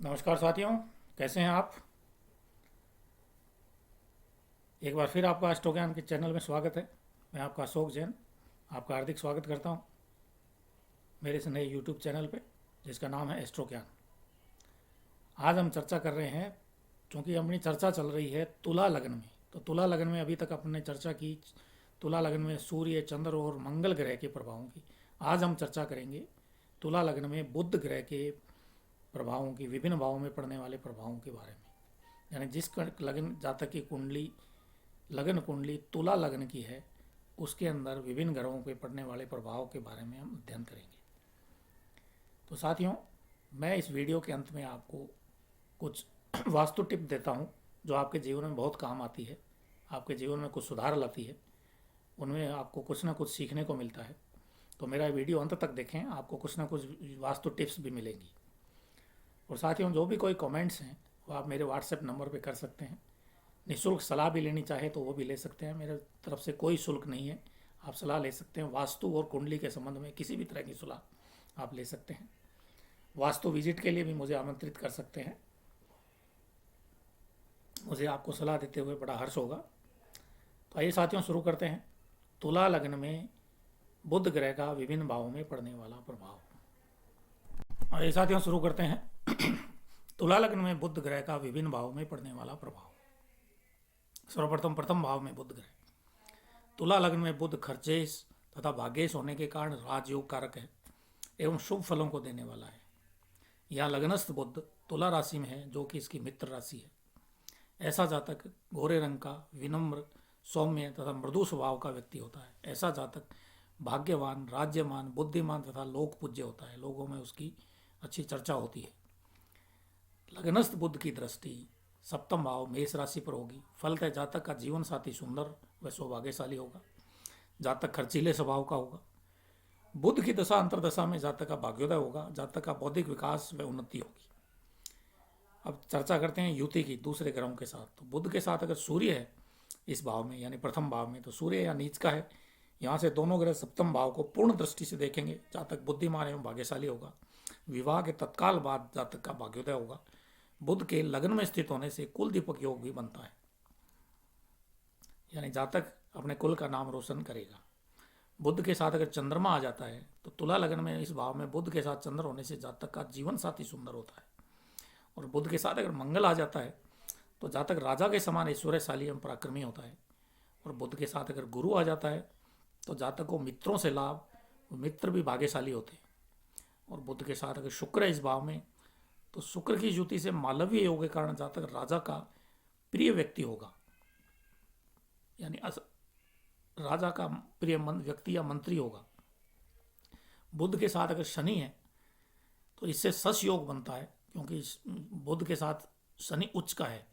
नमस्कार साथियों, कैसे हैं आप। एक बार फिर आपका एस्ट्रो ज्ञान के चैनल में स्वागत है। मैं आपका अशोक जैन आपका हार्दिक स्वागत करता हूं मेरे इस नए यूट्यूब चैनल पे जिसका नाम है एस्ट्रो ज्ञान। आज हम चर्चा कर रहे हैं, क्योंकि अपनी चर्चा चल रही है तुला लग्न में। तो तुला लग्न में अभी तक अपने चर्चा की तुला लग्न में सूर्य, चंद्र और मंगल ग्रह के प्रभावों की। आज हम चर्चा करेंगे तुला लग्न में बुध ग्रह के प्रभावों की, विभिन्न भावों में पड़ने वाले प्रभावों के बारे में। यानी जिस लग्न जातक की कुंडली, लगन कुंडली तुला लगन की है, उसके अंदर विभिन्न ग्रहों पे पड़ने वाले प्रभाव के बारे में हम अध्ययन करेंगे। तो साथियों, मैं इस वीडियो के अंत में आपको कुछ वास्तु टिप देता हूँ जो आपके जीवन में बहुत काम आती है, आपके जीवन में कुछ सुधार लाती है, उनमें आपको कुछ ना कुछ सीखने को मिलता है। तो मेरा वीडियो अंत तक देखें, आपको कुछ ना कुछ वास्तु टिप्स भी मिलेंगी। और साथियों, जो भी कोई कमेंट्स हैं वो आप मेरे व्हाट्सएप नंबर पे कर सकते हैं। निःशुल्क सलाह भी लेनी चाहे तो वो भी ले सकते हैं, मेरे तरफ से कोई शुल्क नहीं है। आप सलाह ले सकते हैं, वास्तु और कुंडली के संबंध में किसी भी तरह की सलाह आप ले सकते हैं। वास्तु विजिट के लिए भी मुझे आमंत्रित कर सकते हैं, मुझे आपको सलाह देते हुए बड़ा हर्ष होगा। तो आइए साथियों, शुरू करते हैं। तुला लग्न में बुध ग्रह का विभिन्न भावों में पड़ने वाला प्रभाव। आइए साथियों, शुरू करते हैं। तुला लग्न में बुध ग्रह का विभिन्न भावों में पड़ने वाला प्रभाव। सर्वप्रथम प्रथम भाव में बुध ग्रह। तुला लग्न में बुध खर्चेश तथा भाग्येश होने के कारण राजयोग कारक है एवं शुभ फलों को देने वाला है। यह लग्नस्थ बुध तुला राशि में है, जो कि इसकी मित्र राशि है। ऐसा जातक गोरे रंग का, विनम्र, सौम्य तथा मृदु स्वभाव का व्यक्ति होता है। ऐसा जातक भाग्यवान, राज्यमान, बुद्धिमान तथा लोक पूज्य होता है। लोगों में उसकी अच्छी चर्चा होती है। लग्नस्थ बुध की दृष्टि सप्तम भाव मेष राशि पर होगी। फलतः जातक का जीवन साथी सुंदर व सौभाग्यशाली होगा। जातक खर्चीले स्वभाव का होगा। बुध की दशा अंतरदशा में जातक का भाग्योदय होगा। जातक का बौद्धिक विकास व उन्नति होगी। अब चर्चा करते हैं युति की दूसरे ग्रहों के साथ। तो बुध के साथ अगर सूर्य है इस भाव में, यानी प्रथम भाव में, तो सूर्य या नीच का है। यहाँ से दोनों ग्रह सप्तम भाव को पूर्ण दृष्टि से देखेंगे। जातक बुद्धिमान एवं भाग्यशाली होगा। विवाह के तत्काल बाद जातक का भाग्योदय होगा। बुध के लग्न में स्थित होने से कुल दीपक योग भी बनता है, यानी जातक अपने कुल का नाम रोशन करेगा। बुध के साथ अगर चंद्रमा आ जाता है तो तुला लग्न में इस भाव में बुध के साथ चंद्र होने से जातक का जीवन साथी सुंदर होता है। और बुध के साथ अगर मंगल आ जाता है तो जातक राजा के समान ऐश्वर्यशाली एवं पराक्रमी होता है। और बुध के साथ अगर गुरु आ जाता है तो जातक को मित्रों से लाभ, मित्र भी भाग्यशाली होते हैं। और बुध के साथ अगर शुक्र है इस भाव में तो शुक्र की युति से मालवीय योग के कारण जातक राजा का प्रिय व्यक्ति होगा, यानी राजा का प्रिय व्यक्ति या मंत्री होगा। बुध के साथ अगर शनि है तो इससे सस योग बनता है, क्योंकि बुध के साथ शनि उच्च का है।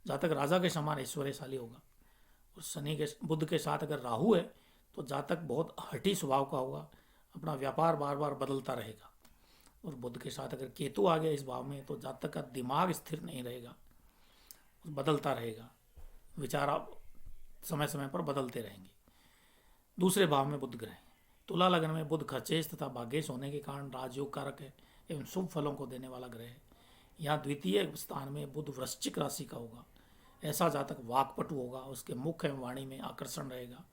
जातक राजा के समान ऐश्वर्यशाली होगा। और शनि के बुध के साथ अगर राहु है तो जातक बहुत हठी स्वभाव का होगा। अपना व्यापार बार बार बदलता रहेगा। और बुध के साथ अगर केतु आ गया इस भाव में तो जातक का दिमाग स्थिर नहीं रहेगा, बदलता रहेगा। विचार आप समय समय पर बदलते रहेंगे। दूसरे भाव में बुध ग्रह। तुला लग्न में बुध खर्चेश तथा भाग्येश होने के कारण राजयोग कारक है एवं शुभ फलों को देने वाला ग्रह है। यहाँ द्वितीय स्थान में बुध वृश्चिक राशि का होगा। ऐसा जातक वाक्पटु होगा। उसके मुख एवं वाणी में आकर्षण रहेगा।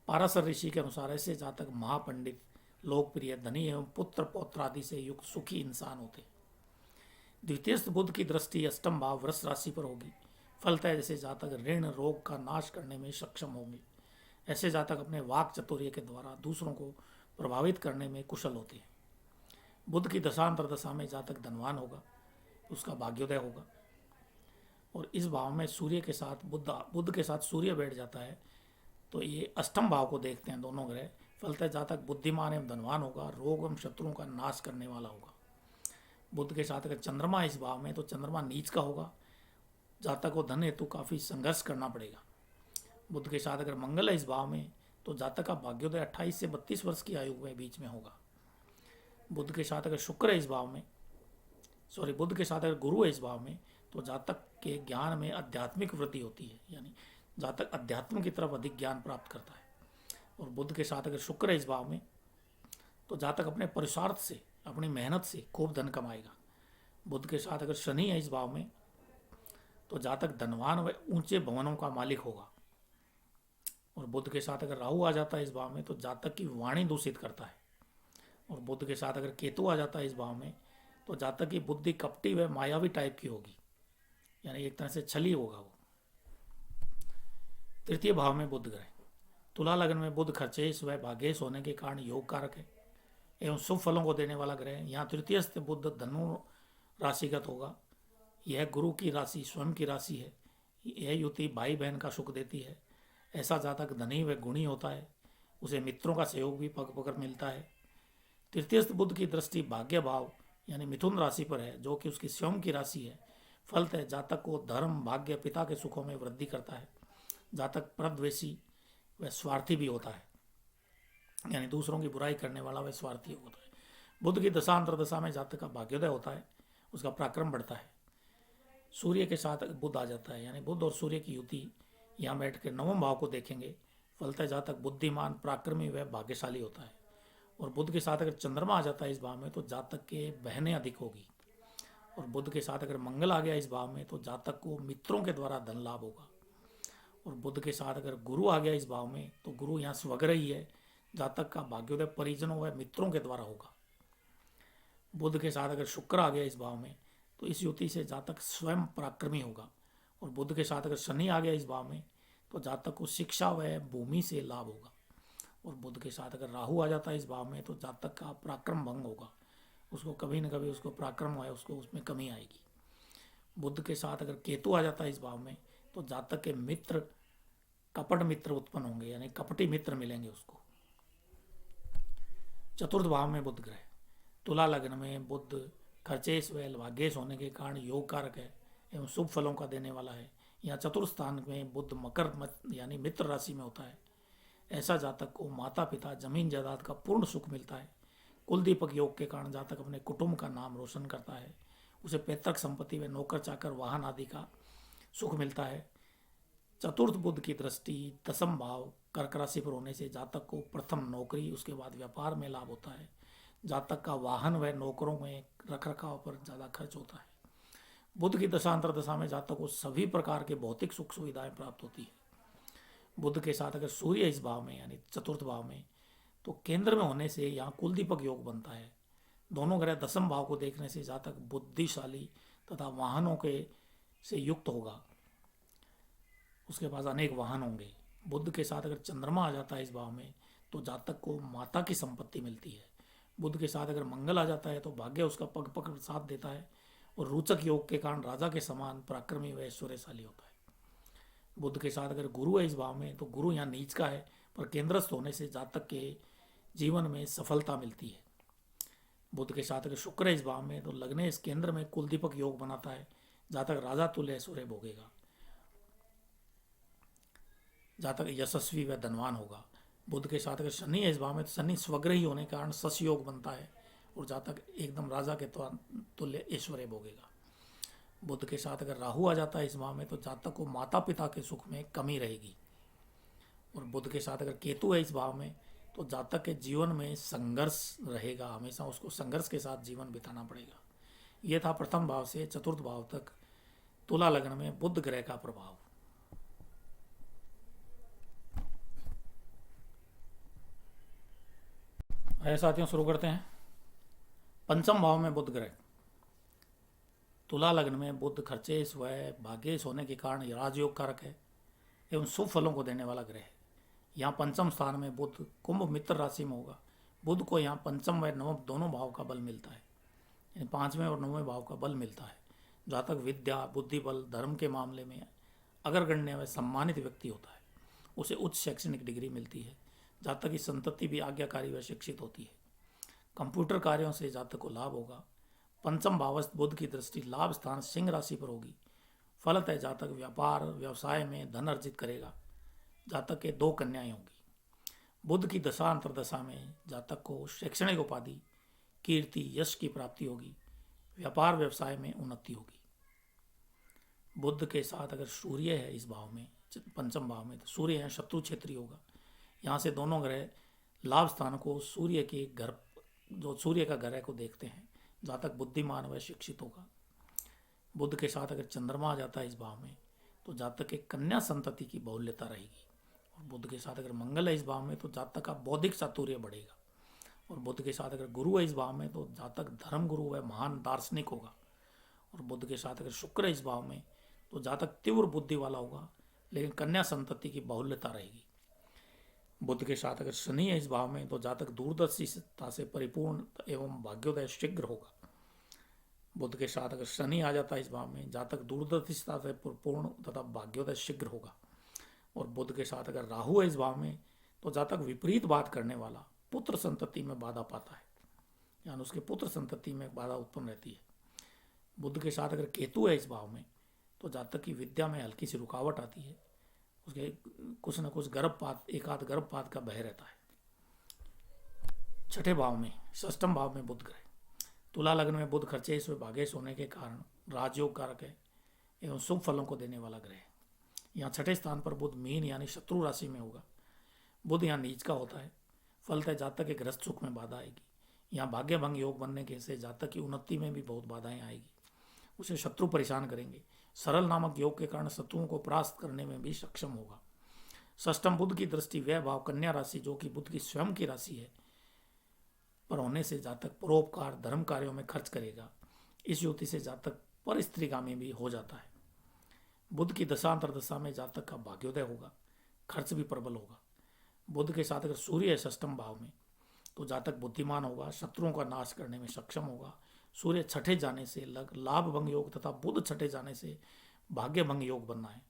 पाराशर ऋषि के अनुसार ऐसे जातक महापंडित, लोकप्रिय, धनी एवं पुत्र पौत्र आदि से युक्त सुखी इंसान होते हैं। द्वितीय बुध की दृष्टि अष्टम भाव वृष राशि पर होगी। फलतः जैसे जातक ऋण रोग का नाश करने में सक्षम होंगे। ऐसे जातक अपने वाक चातुर्य के द्वारा दूसरों को प्रभावित करने में कुशल होते हैं। बुध की दशांतर दशा में जातक धनवान होगा, उसका भाग्योदय होगा। और इस भाव में सूर्य के साथ बुध के साथ सूर्य बैठ जाता है तो ये अष्टम भाव को देखते हैं दोनों ग्रह। फलतः जातक बुद्धिमान एवं धनवान होगा। रोग एवं शत्रुओं का नाश करने वाला होगा। बुध के साथ अगर चंद्रमा इस भाव में तो चंद्रमा नीच का होगा। जातक को धन हेतु काफ़ी संघर्ष करना पड़ेगा। बुध के साथ अगर मंगल है इस भाव में तो जातक का भाग्योदय 28 से 32 वर्ष की आयु में बीच में होगा। बुध के साथ अगर शुक्र है इस भाव में, बुध के साथ अगर गुरु है इस भाव में तो जातक के ज्ञान में आध्यात्मिक वृद्धि होती है, यानी जातक अध्यात्म की तरफ अधिक ज्ञान प्राप्त करता है। और बुध के साथ अगर शुक्र है इस भाव में तो जातक अपने पुरुषार्थ से, अपनी मेहनत से खूब धन कमाएगा। बुध के साथ अगर शनि है इस भाव में तो जातक धनवान व ऊंचे भवनों का मालिक होगा। और बुध के साथ अगर राहु आ जाता है इस भाव में तो जातक की वाणी दूषित करता है। और बुध के साथ अगर केतु आ जाता है इस भाव में तो जातक की बुद्धि कपटी व मायावी टाइप की होगी, यानी एक तरह से छली होगा वो। तृतीय भाव में बुध ग्रह, तुला लग्न में बुध खर्चेश व भागेश होने के कारण योग कारक है एवं शुभ फलों को देने वाला ग्रह है। यहाँ तृतीय स्थ बुध धनु राशिगत होगा। यह गुरु की राशि स्वयं की राशि है। यह युति भाई बहन का सुख देती है। ऐसा जातक धनी व गुणी होता है, उसे मित्रों का सहयोग भी पग पकड़ मिलता है। तृतीयस्थ बुध की दृष्टि भाग्य भाव यानी मिथुन राशि पर है, जो कि उसकी स्वयं की राशि है। फलतः जातक को धर्म भाग्य पिता के सुखों में वृद्धि करता है। जातक परद्वेषी व स्वार्थी भी होता है, यानी दूसरों की बुराई करने वाला व स्वार्थी होता है। बुध की दशा अंतर दशा में जातक का भाग्योदय होता है, उसका पराक्रम बढ़ता है। सूर्य के साथ बुध आ जाता है, यानी बुध और सूर्य की युति यहाँ बैठ के नवम भाव को देखेंगे। फलतः जातक बुद्धिमान पराक्रमी व भाग्यशाली होता है। और बुध के साथ अगर चंद्रमा आ जाता है इस भाव में तो जातक के बहनें अधिक होगी। और बुध के साथ अगर मंगल आ गया इस भाव में तो जातक को मित्रों के द्वारा धन लाभ होगा। और बुध के साथ अगर गुरु आ गया इस भाव में तो गुरु यहाँ स्वग्रही है, जातक का भाग्योदय परिजनों व मित्रों के द्वारा होगा। बुध के साथ अगर शुक्र आ गया इस भाव में तो इस युति से जातक स्वयं पराक्रमी होगा। और बुध के साथ अगर शनि आ गया इस भाव में तो जातक को शिक्षा व भूमि से लाभ होगा। और बुध के साथ अगर राहु आ जाता है इस भाव में तो जातक का पराक्रम भंग होगा, उसको कभी न कभी उसको पराक्रम है उसको उसमें कमी आएगी। बुध के साथ अगर केतु आ जाता है इस भाव में तो जातक के मित्र कपट मित्र उत्पन्न होंगे, यानी कपटी मित्र मिलेंगे उसको। चतुर्थ भाव में बुध ग्रह, तुला लग्न में बुध खर्चेश व भाग्येश होने के कारण योग कारक है एवं शुभ फलों का देने वाला है। यहाँ चतुर्थ स्थान में बुध मकर यानी मित्र राशि में होता है। ऐसा जातक को माता पिता जमीन जायदाद का पूर्ण सुख मिलता है। कुल दीपक योग के कारण जातक अपने कुटुंब का नाम रोशन करता है। उसे पैतृक संपत्ति व नौकर चाकर वाहन आदि का सुख मिलता है। चतुर्थ बुध की दृष्टि दसम भाव कर्क राशि पर होने से जातक को प्रथम नौकरी उसके बाद व्यापार में लाभ होता है। जातक का वाहन व नौकरों में रख रखाव पर ज़्यादा खर्च होता है। बुध की दशांतर दशा में जातक को सभी प्रकार के भौतिक सुख सुविधाएं प्राप्त होती है। बुध के साथ अगर सूर्य इस भाव में यानी चतुर्थ भाव में तो केंद्र में होने से यहाँ कुल दीपक योग बनता है। दोनों ग्रह दसम भाव को देखने से जातक बुद्धिशाली तथा वाहनों के से युक्त होगा, उसके पास अनेक वाहन होंगे। बुध के साथ अगर चंद्रमा आ जाता है इस भाव में तो जातक को माता की संपत्ति मिलती है। बुध के साथ अगर मंगल आ जाता है तो भाग्य उसका पग पकड़ साथ देता है और रोचक योग के कारण राजा के समान पराक्रमी व ऐश्वर्यशाली होता है। बुध के साथ अगर गुरु है इस भाव में तो गुरु यहाँ नीच का है, पर केंद्रस्थ होने से जातक के जीवन में सफलता मिलती है। बुध के साथ अगर शुक्र है इस भाव में तो लग्ने इस केंद्र में कुल दीपक योग बनाता है। जातक राजा तुल्य ऐश्वर्य भोगेगा, जातक यशस्वी व धनवान होगा। बुध के साथ अगर शनि है इस भाव में तो शनि स्वग्रही होने के कारण सस योग बनता है और जातक एकदम राजा के तुल्य ऐश्वर्य भोगेगा। बुध के साथ अगर राहु आ जाता है इस भाव में तो जातक को माता पिता के सुख में कमी रहेगी। और बुध के साथ अगर केतु है इस भाव में तो जातक के जीवन में संघर्ष रहेगा, हमेशा उसको संघर्ष के साथ जीवन बिताना पड़ेगा। यह था प्रथम भाव से चतुर्थ भाव तक तुला लग्न में बुध ग्रह का प्रभाव। आइए साथियों शुरू करते हैं। पंचम भाव में बुध ग्रह, तुला लग्न में बुध खर्चेश व भाग्येश होने के कारण राजयोग कारक है एवं शुभ फलों को देने वाला ग्रह है। यहाँ पंचम स्थान में बुध कुंभ मित्र राशि में होगा। बुध को यहाँ पंचम व नवम दोनों भाव का बल मिलता है, यानी पांचवें और नौवें भाव का बल मिलता है। जातक विद्या बुद्धि बल धर्म के मामले में अग्रगण्य व सम्मानित व्यक्ति होता है, उसे उच्च शैक्षणिक डिग्री मिलती है। जातक की संतति भी आज्ञाकारी व शिक्षित होती है। कंप्यूटर कार्यों से जातक को लाभ होगा। पंचम भावस्थ बुध की दृष्टि लाभ स्थान सिंह राशि पर होगी। फलतः जातक व्यापार व्यवसाय में धन अर्जित करेगा। जातक के 2 कन्याएं होंगी। बुध की दशा अंतरदशा में जातक को शैक्षणिक उपाधि कीर्ति यश की प्राप्ति होगी। व्यापार व्यवसाय में उन्नति होगी। बुध के साथ अगर सूर्य है इस भाव में पंचम भाव में तो सूर्य है शत्रु क्षेत्री होगा। यहाँ से दोनों ग्रह लाभ स्थान को सूर्य के घर जो सूर्य का ग्रह को देखते हैं। जातक बुद्धिमान व शिक्षित होगा। बुध के साथ अगर चंद्रमा आ जाता है इस भाव में तो जातक के कन्या संतति की बहुल्यता रहेगी। और बुध के साथ अगर मंगल है इस भाव में तो जातक का बौद्धिक चातुर्य बढ़ेगा। और बुध के साथ अगर गुरु है इस भाव में तो जातक धर्म गुरु व महान दार्शनिक होगा। और बुध के साथ अगर शुक्र है इस भाव में तो जातक तीव्र बुद्धि वाला होगा, लेकिन कन्या संतति की बाहुल्यता रहेगी। बुध के साथ अगर शनि है इस भाव में तो जातक दूरदर्शिता से परिपूर्ण एवं भाग्योदय शीघ्र होगा। बुध के साथ अगर शनि आ जाता है इस भाव में जातक दूरदर्शिता से परिपूर्ण तथा भाग्योदय शीघ्र होगा। और बुध के साथ अगर राहु है इस भाव में तो जातक विपरीत बात करने वाला, पुत्र संतति में बाधा पाता है, यानी उसके पुत्र संतति में बाधा उत्पन्न रहती है। बुध के साथ अगर केतु है इस भाव में तो जातक की विद्या में हल्की सी रुकावट आती है, उसके कुछ न कुछ गर्भपात, एक आध गर्भपात का भय रहता है। छठे भाव में, षष्ठम भाव में बुध ग्रह। तुला लग्न में बुध खर्चेश व भागेश होने के कारण राजयोग कारक है एवं शुभ फलों को देने वाला ग्रह है। यहाँ छठे स्थान पर बुध मीन यानी शत्रु राशि में होगा। बुध यहाँ नीच का होता है, फलतः जातक के गृहस्थ सुख में बाधा आएगी। यहाँ भाग्य भंग योग बनने के से जातक की उन्नति में भी बहुत बाधाएं आएगी, उसे शत्रु परेशान करेंगे। सरल नामक योग के कारण शत्रुओं को परास्त करने में भी सक्षम होगा। षष्ठम बुध की दृष्टि वह भाव कन्या राशि जो कि बुध की स्वयं की राशि है पर होने से जातक परोपकार धर्म कार्यों में खर्च करेगा। इस युति से जातक पर स्त्रीगामी भी हो जाता है। बुध की दशांतर दशा में जातक का भाग्योदय होगा, खर्च भी प्रबल होगा। बुध के साथ अगर सूर्य है षष्ठम भाव में तो जातक बुद्धिमान होगा, शत्रुओं का नाश करने में सक्षम होगा। सूर्य छठे जाने से लाभ भंग योग तथा बुध छठे जाने से भाग्य भंग योग बनना है।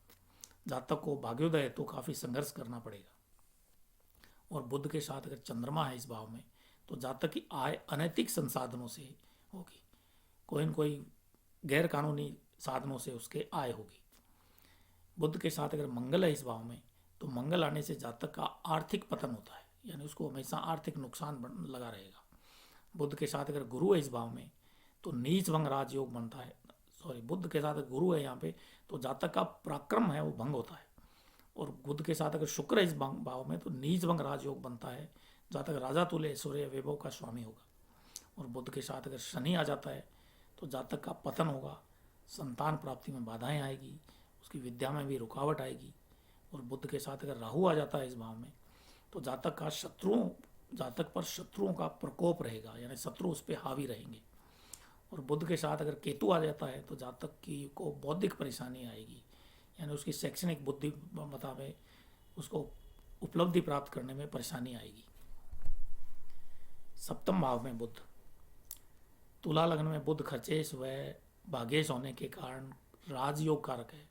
जातक को भाग्योदय तो काफी संघर्ष करना पड़ेगा। और बुध के साथ अगर चंद्रमा है इस भाव में तो जातक की आय अनैतिक संसाधनों से होगी, कोई न कोई गैर कानूनी साधनों से उसके आय होगी। बुध के साथ अगर मंगल है इस भाव में तो मंगल आने से जातक का आर्थिक पतन होता है, यानी उसको हमेशा आर्थिक नुकसान लगा रहेगा। बुध के साथ अगर गुरु है इस भाव में तो नीच भंग राजयोग बनता है। बुध के साथ गुरु है यहाँ पे तो जातक का पराक्रम है वो भंग होता है। और बुध के साथ अगर शुक्र है इस भाव में तो नीच भंग राजयोग बनता है, जातक राजा तुल्य ऐश्वर्य वैभव का स्वामी होगा। और बुध के साथ अगर शनि आ जाता है तो जातक का पतन होगा, संतान प्राप्ति में बाधाएं आएगी, उसकी विद्या में भी रुकावट आएगी। और बुध के साथ अगर राहु आ जाता है इस भाव में तो जातक पर शत्रुओं का प्रकोप रहेगा, यानी शत्रु उस पर हावी रहेंगे। और बुध के साथ अगर केतु आ जाता है तो जातक की को बौद्धिक परेशानी आएगी, यानी उसकी शैक्षणिक बुद्धि मुताबिक उसको उपलब्धि प्राप्त करने में परेशानी आएगी। सप्तम भाव में बुध, तुला लग्न में बुध खर्चेश व भागेश होने के कारण राजयोग कारक है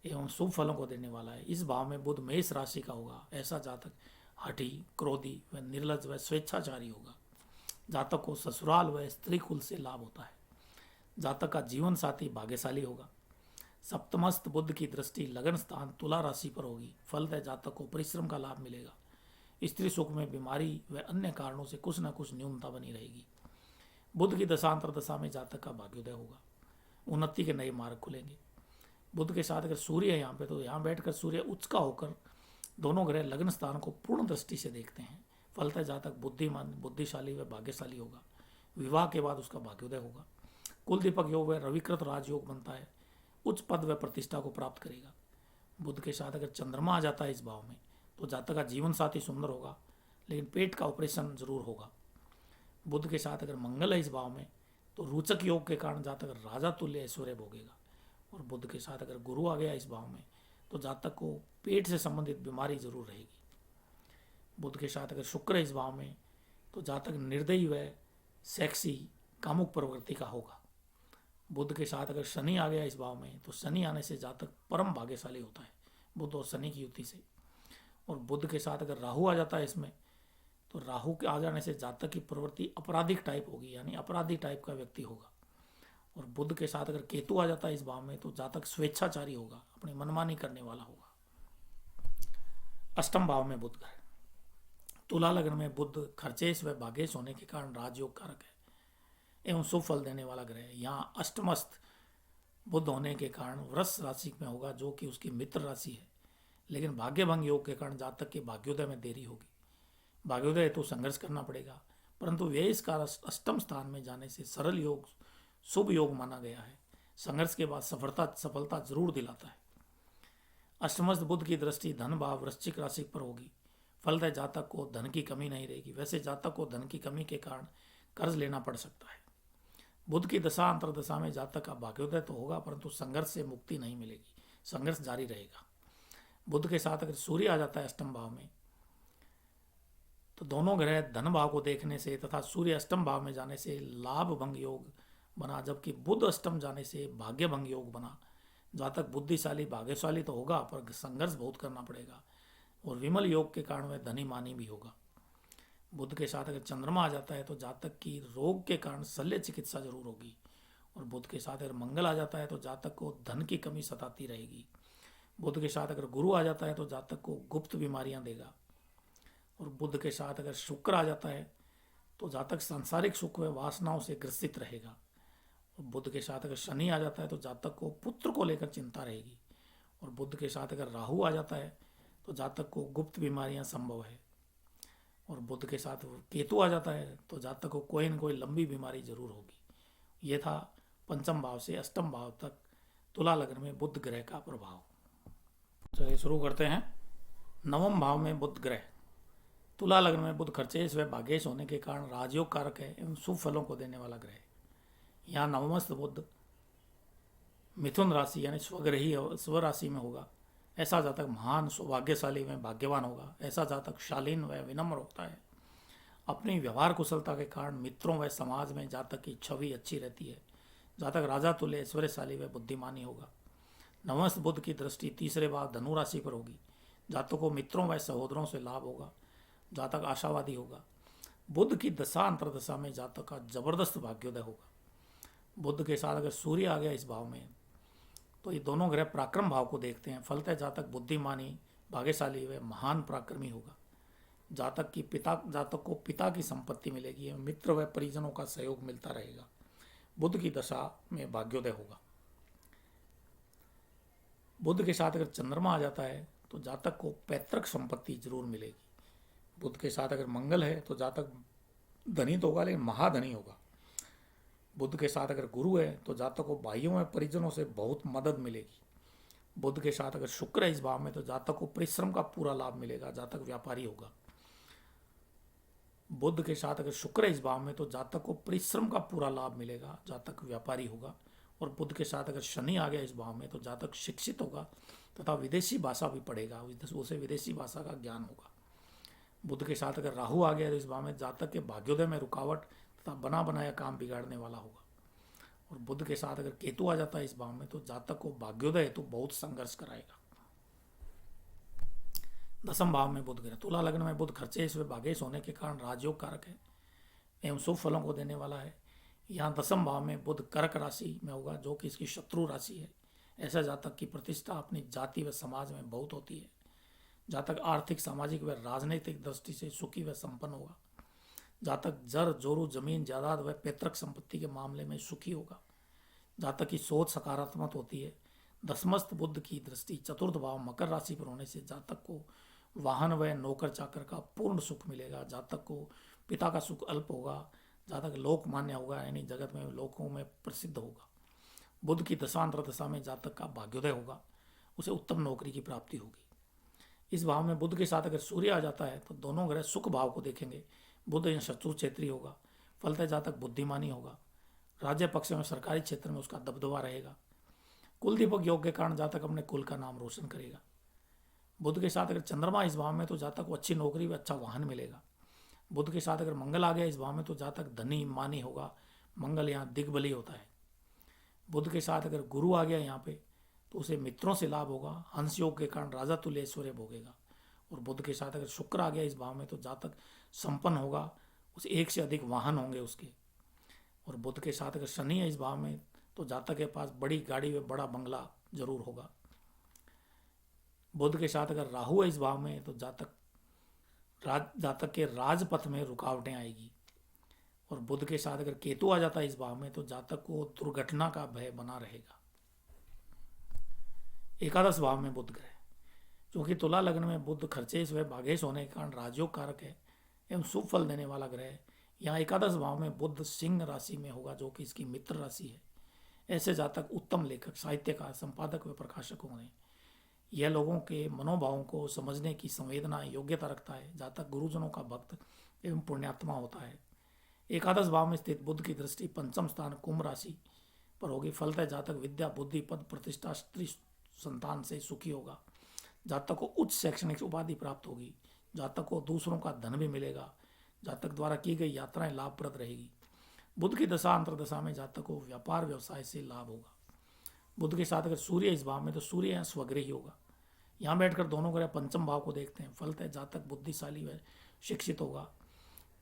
एवं शुभ फलों को देने वाला है। इस भाव में बुध मेष राशि का होगा। ऐसा जातक हठी, क्रोधी व निर्लज व स्वेच्छाचारी होगा। जातक को ससुराल व स्त्री कुल से लाभ होता है। जातक का जीवन साथी भाग्यशाली होगा। सप्तमस्त बुध की दृष्टि लगन स्थान तुला राशि पर होगी, फलतः जातक को परिश्रम का लाभ मिलेगा। स्त्री सुख में बीमारी व अन्य कारणों से कुछ न कुछ न्यूनता बनी रहेगी। बुध की दशांतर दशा में जातक का भाग्योदय होगा, उन्नति के नए मार्ग खुलेंगे। बुध के साथ अगर सूर्य है यहाँ पे तो यहाँ बैठकर सूर्य उच्च का होकर दोनों ग्रह लग्न स्थान को पूर्ण दृष्टि से देखते हैं, फलतः जातक बुद्धिमान बुद्धिशाली व भाग्यशाली होगा। विवाह के बाद उसका भाग्योदय होगा। कुल दीपक योग व रविकृत राजयोग बनता है, उच्च पद व प्रतिष्ठा को प्राप्त करेगा। बुध के साथ अगर चंद्रमा आ जाता है इस भाव में तो जातक का जीवन साथी सुंदर होगा, लेकिन पेट का ऑपरेशन जरूर होगा। बुध के साथ अगर मंगल है इस भाव में तो रोचक योग के कारण जातक राजा तुल्य ऐश्वर्य भोगेगा। और बुध के साथ अगर गुरु आ गया इस भाव में तो जातक को पेट से संबंधित बीमारी जरूर रहेगी। बुध के साथ अगर शुक्र है इस भाव में तो जातक निर्दयी व सेक्सी कामुक प्रवृत्ति का होगा। बुध के साथ अगर शनि आ गया इस भाव में तो शनि आने से जातक परम भाग्यशाली होता है, बुध और शनि की युति से। और बुध के साथ अगर राहु आ जाता है इसमें तो राहु के आ जाने से जातक की प्रवृत्ति अपराधिक टाइप होगी, यानी अपराधी टाइप का व्यक्ति होगा। और बुध के साथ अगर केतु आ जाता है इस भाव में तो जातक स्वेच्छाचारी होगा, अपनी मनमानी करने वाला होगा। अष्टम भाव में बुध ग्रह, तुला लग्न में बुध खर्चेश व भागेश होने के कारण राजयोग कारक है एवं शुभ फल देने वाला ग्रह है। यहाँ अष्टमस्त बुध होने के कारण वृष राशि में होगा जो कि उसकी मित्र राशि है, लेकिन भाग्य भंग योग के कारण जातक के भाग्योदय में देरी होगी। भाग्योदय तो संघर्ष करना पड़ेगा, परंतु व्यय का अष्टम स्थान में जाने से सरल योग शुभ योग माना गया है। संघर्ष के बाद सफलता जरूर दिलाता है। अष्टमस्थ बुध की दृष्टि धन भाव वृश्चिक राशि पर होगी। फलतः जातक को धन की कमी नहीं रहेगी। वैसे जातक को धन की कमी के कारण कर्ज लेना पड़ सकता है। बुध की दशा अंतरदशा में जातक का भाग्योदय तो होगा, परंतु संघर्ष से मुक्ति नहीं मिलेगी। संघर्ष जारी रहेगा। बुध के साथ अगर सूर्य आ जाता है अष्टम भाव में, तो दोनों ग्रह धन भाव को देखने से तथा सूर्य अष्टम भाव में जाने से लाभ भंग योग बना, जबकि बुध अष्टम जाने से भाग्य भंग योग बना। जातक बुद्धिशाली भाग्यशाली तो होगा, पर संघर्ष बहुत करना पड़ेगा और विमल योग के कारण वह धनी मानी भी होगा। बुध के साथ अगर चंद्रमा आ जाता है तो जातक की रोग के कारण शल्य चिकित्सा जरूर होगी। और बुध के साथ अगर मंगल आ जाता है तो जातक को धन की कमी सताती रहेगी। बुध के साथ अगर गुरु आ जाता है तो जातक को गुप्त बीमारियां देगा। और बुध के साथ अगर शुक्र आ जाता है तो जातक सांसारिक सुख व वासनाओं से ग्रसित रहेगा। और बुध के साथ अगर शनि आ जाता है तो जातक को पुत्र को लेकर चिंता रहेगी। और बुध के साथ अगर राहु आ जाता है तो जातक को गुप्त बीमारियां संभव है। और बुध के साथ केतु आ जाता है तो जातक को कोई न कोई लंबी बीमारी जरूर होगी। ये था पंचम भाव से अष्टम भाव तक तुला लग्न में बुध ग्रह का प्रभाव। चलिए शुरू करते हैं। नवम भाव में बुध ग्रह। तुला लग्न में बुध खर्चेश व भाग्येश होने के कारण राजयोग कारक है एवं शुभ फलों को देने वाला ग्रह है। यहाँ नवमस्थ बुध मिथुन राशि यानी स्वग्रही स्वराशि में होगा। ऐसा जातक महान सौभाग्यशाली में भाग्यवान होगा। ऐसा जातक शालीन व विनम्र होता है। अपनी व्यवहार कुशलता के कारण मित्रों व समाज में जातक की छवि अच्छी रहती है। जातक राजा तुल्य ऐश्वर्यशाली व बुद्धिमानी होगा। नवमस्थ बुध की दृष्टि तीसरे भाव धनु राशि पर होगी। जातक को मित्रों व सहोदरों से लाभ होगा। जातक आशावादी होगा। बुध की दशा अंतरदशा में जातक का जबरदस्त भाग्योदय होगा। बुध के साथ अगर सूर्य आ गया इस भाव में तो ये दोनों ग्रह पराक्रम भाव को देखते हैं। फलतः जातक बुद्धिमानी भाग्यशाली व महान पराक्रमी होगा। जातक को पिता की संपत्ति मिलेगी एवं मित्र व परिजनों का सहयोग मिलता रहेगा। बुध की दशा में भाग्योदय होगा। बुध के साथ अगर चंद्रमा आ जाता है तो जातक को पैतृक संपत्ति जरूर मिलेगी। बुध के साथ अगर मंगल है तो जातक धनी तो होगा, लेकिन महाधनी होगा। बुध के साथ अगर गुरु है तो जातक को भाइयों व परिजनों से बहुत मदद मिलेगी। बुध के साथ अगर शुक्र है इस भाव में तो जातक को परिश्रम का पूरा लाभ मिलेगा। जातक व्यापारी होगा। बुध के साथ अगर शुक्र है इस भाव में तो जातक को परिश्रम का पूरा लाभ मिलेगा। जातक व्यापारी होगा। और बुध के साथ अगर शनि आ गया इस भाव में तो जातक शिक्षित होगा तथा विदेशी भाषा भी पढ़ेगा। उसे विदेशी भाषा का ज्ञान होगा। बुध के साथ अगर राहु आ गया तो इस भाव में जातक के भाग्योदय में रुकावट तथा बना बनाया काम बिगाड़ने वाला होगा। और बुध के साथ अगर केतु आ जाता है इस भाव में तो जातक को भाग्योदय हेतु बहुत संघर्ष कराएगा। दसम भाव में बुध ग्रह। तुला लग्न में बुध खर्चेश व भाग्येश होने के कारण राजयोग कारक है एवं शुभ फलों को देने वाला है। यहाँ दसम भाव में बुध कर्क राशि में होगा, जो कि इसकी शत्रु राशि है। ऐसा जातक की प्रतिष्ठा अपनी जाति व समाज में बहुत होती है। जातक आर्थिक सामाजिक व राजनीतिक दृष्टि से सुखी व संपन्न होगा। जातक जर जोरू जमीन जायदाद व पैतृक संपत्ति के मामले में सुखी होगा। जातक की सोच सकारात्मक होती है। दसमस्थ बुध की दृष्टि चतुर्थ भाव मकर राशि पर होने से जातक को वाहन व नौकर चाकर का पूर्ण सुख मिलेगा। जातक को पिता का सुख अल्प होगा। जातक लोकमान्य होगा, यानी जगत में लोकों में प्रसिद्ध होगा। बुध की दशांतर दशा में जातक का भाग्योदय होगा। उसे उत्तम नौकरी की प्राप्ति होगी। इस भाव में बुध के साथ अगर सूर्य आ जाता है तो दोनों ग्रह सुख भाव को देखेंगे। बुध यहाँ शत्रु क्षेत्रीय होगा। फलतः जातक बुद्धिमानी होगा। राज्य पक्ष में सरकारी क्षेत्र में उसका दबदबा रहेगा। कुल दीपक योग के कारण जातक अपने कुल का नाम रोशन करेगा। बुध के साथ अगर चंद्रमा इस भाव में तो जातक को अच्छी नौकरी व अच्छा वाहन मिलेगा। बुध के साथ अगर मंगल आ गया इस भाव में तो जातक धनी मानी होगा। मंगल यहाँ दिग्बली होता है। बुध के साथ अगर गुरु आ गया यहाँ पे तो उसे मित्रों से लाभ होगा। हंस योग के कारण राजा तुल्य ऐश्वर्य भोगेगा। और बुध के साथ अगर शुक्र आ गया इस भाव में तो जातक संपन्न होगा। उसे एक से अधिक वाहन होंगे उसके। और बुध के साथ अगर शनि है इस भाव में तो जातक के पास बड़ी गाड़ी व बड़ा बंगला जरूर होगा। बुध के साथ अगर राहु है इस भाव में तो जातक के राजपथ में रुकावटें आएगी। और बुध के साथ अगर केतु आ जाता है इस भाव में तो जातक को दुर्घटना का भय बना रहेगा। एकादश भाव में बुध ग्रह। क्योंकि तुला लग्न में बुध खर्चेश व भाग्येश होने के कारण राजयोग कारक है एवं शुभ फल देने वाला ग्रह है। यहाँ एकादश भाव में बुध सिंह राशि में होगा, जो कि इसकी मित्र राशि है। ऐसे जातक उत्तम लेखक, साहित्यकार, संपादक व प्रकाशक होंगे। यह लोगों के मनोभावों को समझने की संवेदना योग्यता रखता है। जातक गुरुजनों का भक्त एवं पुण्यात्मा होता है। एकादश भाव में स्थित बुध की दृष्टि पंचम स्थान कुंभ राशि पर होगी। फलतः जातक विद्या, बुद्धि, पद, प्रतिष्ठा, स्त्री संतान से सुखी होगा। जातक को उच्च शैक्षणिक उपाधि प्राप्त होगी। जातक को दूसरों का धन भी मिलेगा। जातक द्वारा की गई यात्राएं लाभप्रद रहेगी। बुध की दशा अंतरदशा में जातक को व्यापार व्यवसाय से लाभ होगा। बुध के साथ अगर सूर्य इस भाव में, तो सूर्य यहाँ स्वगृही होगा। यहाँ बैठकर दोनों ग्रह पंचम भाव को देखते हैं। फलतः जातक बुद्धिशाली व शिक्षित होगा।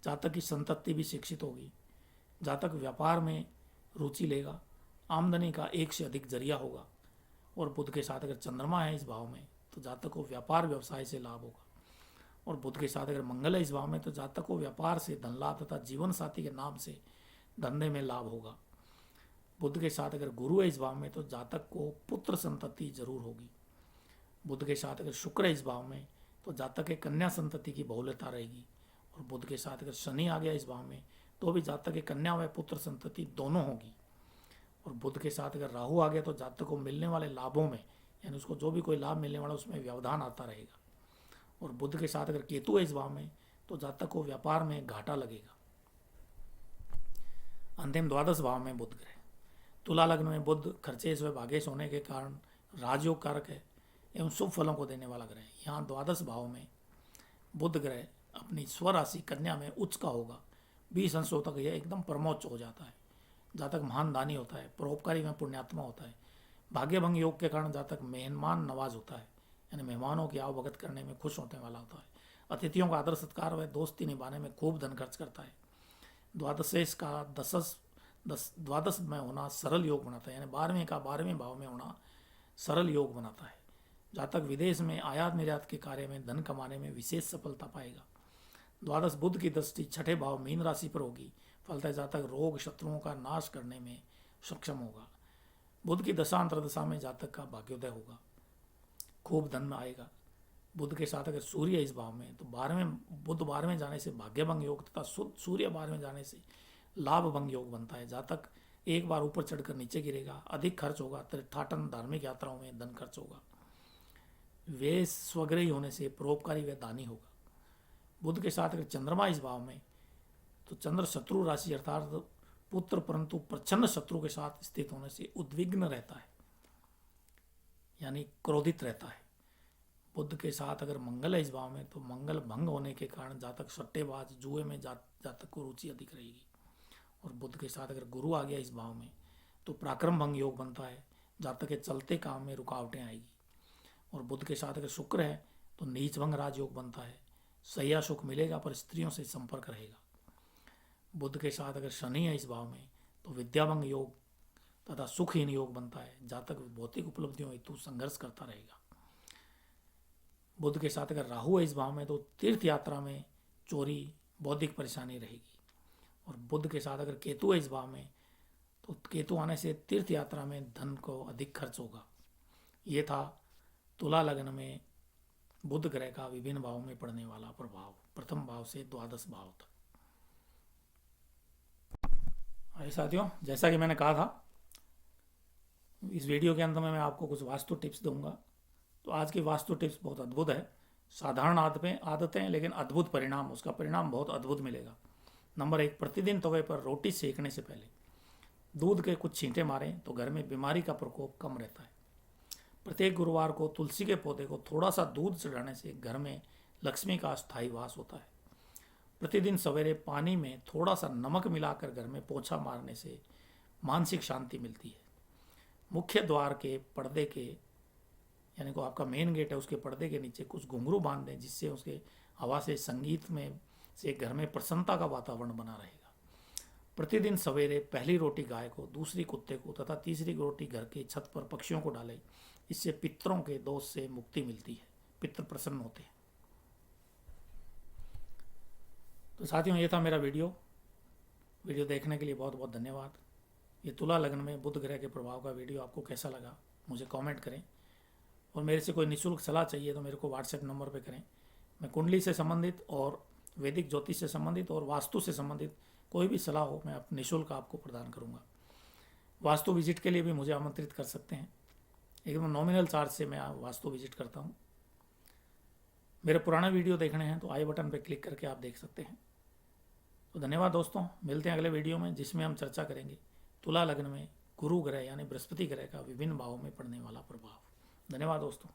जातक की संतति भी शिक्षित होगी। जातक व्यापार में रुचि लेगा। आमदनी का एक से अधिक जरिया होगा। और बुध के साथ अगर चंद्रमा है इस भाव में, तो जातक को व्यापार व्यवसाय से लाभ होगा। और बुध के साथ अगर मंगल है इस भाव में, तो जातक को व्यापार से धन लाभ तथा जीवन साथी के नाम से धंधे में लाभ होगा। बुध के साथ अगर गुरु है इस भाव में, तो जातक को पुत्र संतति जरूर होगी। बुध के साथ अगर शुक्र है इस भाव में, तो जातक के कन्या संतति की बहुलता रहेगी। और बुध के साथ अगर शनि आ गया इस भाव में, तो भी जातक के कन्या व पुत्र संतति दोनों होगी। और बुध के साथ अगर राहु आ गया, तो जातक को मिलने वाले लाभों में, यानी उसको जो भी कोई लाभ मिलने वाला उसमें व्यवधान आता रहेगा। और बुध के साथ अगर केतु है इस भाव में, तो जातक को व्यापार में घाटा लगेगा। अंतिम द्वादश भाव में बुध ग्रह। तुला लग्न में बुध खर्चेश व भागेश होने के कारण राजयोग कारक है एवं शुभ फलों को देने वाला ग्रह है। यहाँ द्वादश भाव में बुध ग्रह अपनी स्वराशि कन्या में उच्च का होगा। 20 अंशों तक यह एकदम परमोच्च हो जाता है। जातक महान दानी होता है, परोपकारी में पुण्यात्मा होता है। भाग्यभंग योग के कारण जातक मेहमान नवाज होता है, यानी मेहमानों की आवभगत करने में खुश होने वाला होता है। अतिथियों का आदर सत्कार व दोस्ती निभाने में खूब धन खर्च करता है। द्वादशेश का द्वादश में होना सरल योग बनाता है, यानी 12वें का 12वें भाव में होना सरल योग बनाता है। जातक विदेश में आयात निर्यात के कार्य में धन कमाने में विशेष सफलता पाएगा। द्वादश बुध की दृष्टि छठे भाव मीन राशि पर होगी। फलतः जातक रोग शत्रुओं का नाश करने में सक्षम होगा। बुध की दशा अंतरदशा में जातक का भाग्योदय होगा, खूब धन में आएगा। बुध के साथ अगर सूर्य इस भाव में, तो 12वें बुध 12वें जाने से भाग्यभंग योग तथा सूर्य 12वें जाने से लाभ भंग योग बनता है। जातक एक बार ऊपर चढ़कर नीचे गिरेगा, अधिक खर्च होगा, तीर्थाटन धार्मिक यात्राओं में धन खर्च होगा। वे स्वग्रही होने से परोपकारी व दानी होगा। बुध के साथ अगर चंद्रमा इस भाव में, तो चंद्र शत्रु राशि अर्थात पुत्र परंतु प्रच्छन्न शत्रु के साथ स्थित होने से उद्विग्न रहता है, यानी क्रोधित रहता है। बुध के साथ अगर मंगल है इस भाव में, तो मंगल भंग होने के कारण जातक सट्टेबाज जुए में जातक को रुचि अधिक रहेगी। और बुध के साथ अगर गुरु आ गया इस भाव में, तो पराक्रम भंग योग बनता है। जातक के चलते काम में रुकावटें आएगी। और बुध के साथ अगर शुक्र है, तो नीच भंग राजयोग बनता है। सैया सुख मिलेगा पर स्त्रियों से संपर्क रहेगा। बुध के साथ अगर शनि है इस भाव में, तो विद्याभंग योग तथा सुखहीन योग बनता है। जातक भौतिक उपलब्धियों हेतु संघर्ष करता रहेगा। बुध के साथ अगर राहु है इस भाव में, तो तीर्थ यात्रा में चोरी, बौद्धिक परेशानी रहेगी। और बुध के साथ अगर केतु है इस भाव में, तो केतु आने से तीर्थ यात्रा में धन को अधिक खर्च होगा। ये था तुला लग्न में बुध ग्रह का विभिन्न भावों में पड़ने वाला प्रभाव, प्रथम भाव से द्वादश भाव तक। आइए साथियों, जैसा कि मैंने कहा था, इस वीडियो के अंत में मैं आपको कुछ वास्तु टिप्स दूंगा। तो आज की वास्तु टिप्स बहुत अद्भुत है। साधारण आदतें लेकिन अद्भुत परिणाम, उसका परिणाम बहुत अद्भुत मिलेगा। नंबर 1, प्रतिदिन तवे पर रोटी सेकने से पहले दूध के कुछ छींटे मारें तो घर में बीमारी का प्रकोप कम रहता है। प्रत्येक गुरुवार को तुलसी के पौधे को थोड़ा सा दूध चढ़ाने से घर में लक्ष्मी का स्थायी वास होता है। प्रतिदिन सवेरे पानी में थोड़ा सा नमक मिलाकर घर में पोछा मारने से मानसिक शांति मिलती है। मुख्य द्वार के पर्दे के, यानी को आपका मेन गेट है, उसके पर्दे के नीचे कुछ घुंघरू बांध दें, जिससे उसके हवा से, संगीत में से घर में प्रसन्नता का वातावरण बना रहेगा। प्रतिदिन सवेरे पहली रोटी गाय को, दूसरी कुत्ते को तथा तीसरी रोटी घर के छत पर पक्षियों को डालें। इससे पितरों के दोष से मुक्ति मिलती है, पितर प्रसन्न होते हैं। तो साथियों, ये था मेरा वीडियो देखने के लिए बहुत बहुत धन्यवाद। ये तुला लग्न में बुध ग्रह के प्रभाव का वीडियो आपको कैसा लगा मुझे कमेंट करें। और मेरे से कोई निःशुल्क सलाह चाहिए तो मेरे को व्हाट्सएप नंबर पे करें। मैं कुंडली से संबंधित और वैदिक ज्योतिष से संबंधित और वास्तु से संबंधित कोई भी सलाह हो, मैं निःशुल्क आपको प्रदान करूँगा। वास्तु विजिट के लिए भी मुझे आमंत्रित कर सकते हैं, एकदम नॉमिनल चार्ज से मैं वास्तु विजिट करता हूँ। मेरे पुराने वीडियो देखने हैं तो आई बटन पर क्लिक करके आप देख सकते हैं। तो धन्यवाद दोस्तों, मिलते हैं अगले वीडियो में, जिसमें हम चर्चा करेंगे तुला लग्न में गुरु ग्रह यानी बृहस्पति ग्रह का विभिन्न भावों में पड़ने वाला प्रभाव। धन्यवाद दोस्तों।